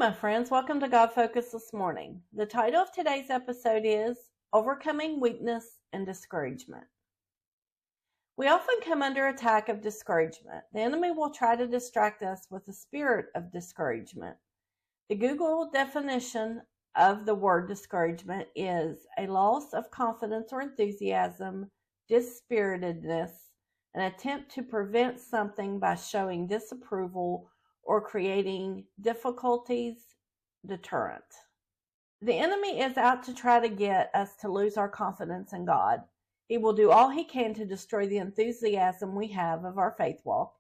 my friends. Welcome to God Focus this morning. The title of today's episode is Overcoming Weakness and Discouragement. We often come under attack of discouragement. The enemy will try to distract us with the spirit of discouragement. The Google definition of the word discouragement is a loss of confidence or enthusiasm, dispiritedness, an attempt to prevent something by showing disapproval or creating difficulties, deterrent. The enemy is out to try to get us to lose our confidence in God. He will do all he can to destroy the enthusiasm we have of our faith walk.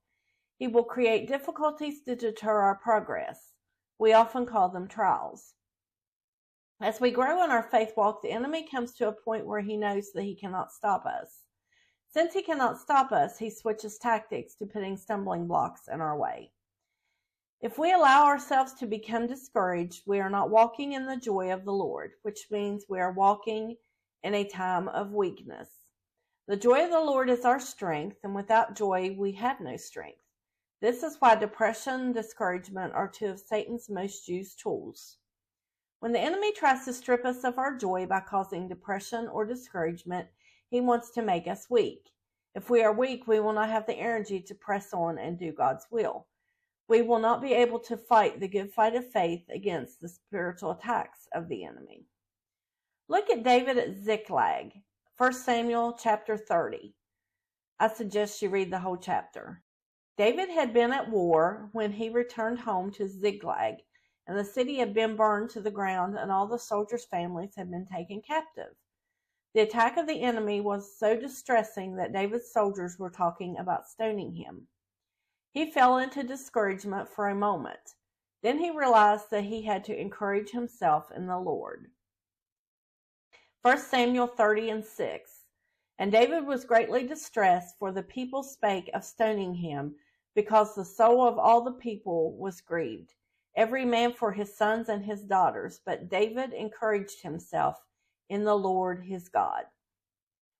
He will create difficulties to deter our progress. We often call them trials. As we grow in our faith walk, the enemy comes to a point where he knows that he cannot stop us. Since he cannot stop us, he switches tactics to putting stumbling blocks in our way. If we allow ourselves to become discouraged, we are not walking in the joy of the Lord, which means we are walking in a time of weakness. The joy of the Lord is our strength, and without joy, we have no strength. This is why depression and discouragement are two of Satan's most used tools. When the enemy tries to strip us of our joy by causing depression or discouragement, he wants to make us weak. If we are weak, we will not have the energy to press on and do God's will. We will not be able to fight the good fight of faith against the spiritual attacks of the enemy. Look at David at Ziklag, 1 Samuel chapter 30. I suggest you read the whole chapter. David had been at war when he returned home to Ziklag, and the city had been burned to the ground, and all the soldiers' families had been taken captive. The attack of the enemy was so distressing that David's soldiers were talking about stoning him. He fell into discouragement for a moment. Then he realized that he had to encourage himself in the Lord. 1 Samuel 30:6. And David was greatly distressed, for the people spake of stoning him, because the soul of all the people was grieved, every man for his sons and his daughters. But David encouraged himself in the Lord his God.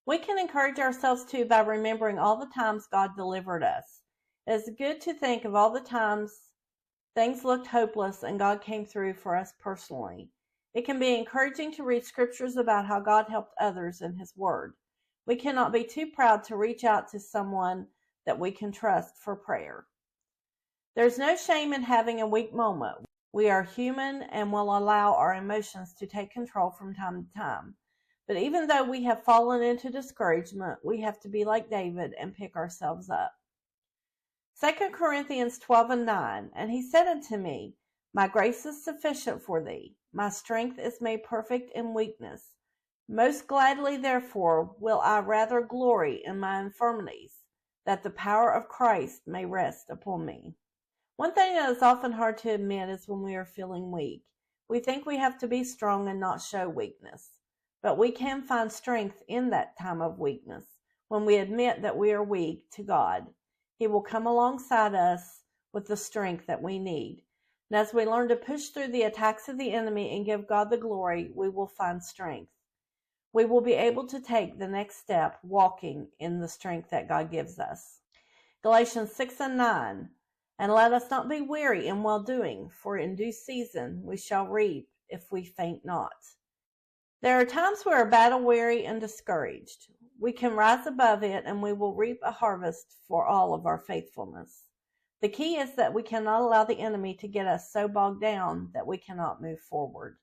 We can encourage ourselves too by remembering all the times God delivered us. It is good to think of all the times things looked hopeless and God came through for us personally. It can be encouraging to read scriptures about how God helped others in His Word. We cannot be too proud to reach out to someone that we can trust for prayer. There's no shame in having a weak moment. We are human and will allow our emotions to take control from time to time. But even though we have fallen into discouragement, we have to be like David and pick ourselves up. 2 Corinthians 12:9, And he said unto me, My grace is sufficient for thee. My strength is made perfect in weakness. Most gladly, therefore, will I rather glory in my infirmities, that the power of Christ may rest upon me. One thing that is often hard to admit is when we are feeling weak. We think we have to be strong and not show weakness. But we can find strength in that time of weakness when we admit that we are weak to God. He will come alongside us with the strength that we need. And as we learn to push through the attacks of the enemy and give God the glory, we will find strength. We will be able to take the next step walking in the strength that God gives us. Galatians 6:9, And let us not be weary in well-doing, for in due season we shall reap if we faint not. There are times we are battle-weary and discouraged. We can rise above it and we will reap a harvest for all of our faithfulness. The key is that we cannot allow the enemy to get us so bogged down that we cannot move forward.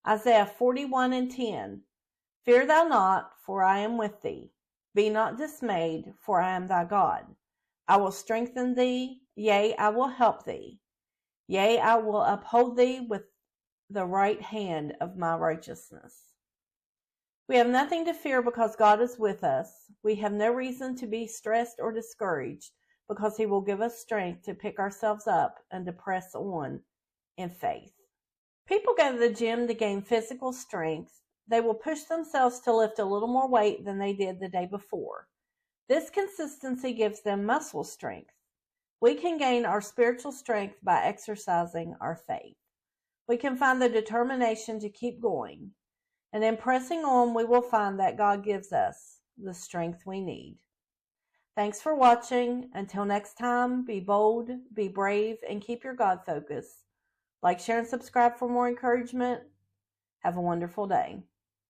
Isaiah 41:10, Fear thou not, for I am with thee. Be not dismayed, for I am thy God. I will strengthen thee, yea, I will help thee. Yea, I will uphold thee with the right hand of my righteousness. We have nothing to fear because God is with us. We have no reason to be stressed or discouraged because He will give us strength to pick ourselves up and to press on in faith. People go to the gym to gain physical strength. They will push themselves to lift a little more weight than they did the day before. This consistency gives them muscle strength. We can gain our spiritual strength by exercising our faith. We can find the determination to keep going. And in pressing on, we will find that God gives us the strength we need. Thanks for watching. Until next time, be bold, be brave, and keep your God focus. Like, share, and subscribe for more encouragement. Have a wonderful day.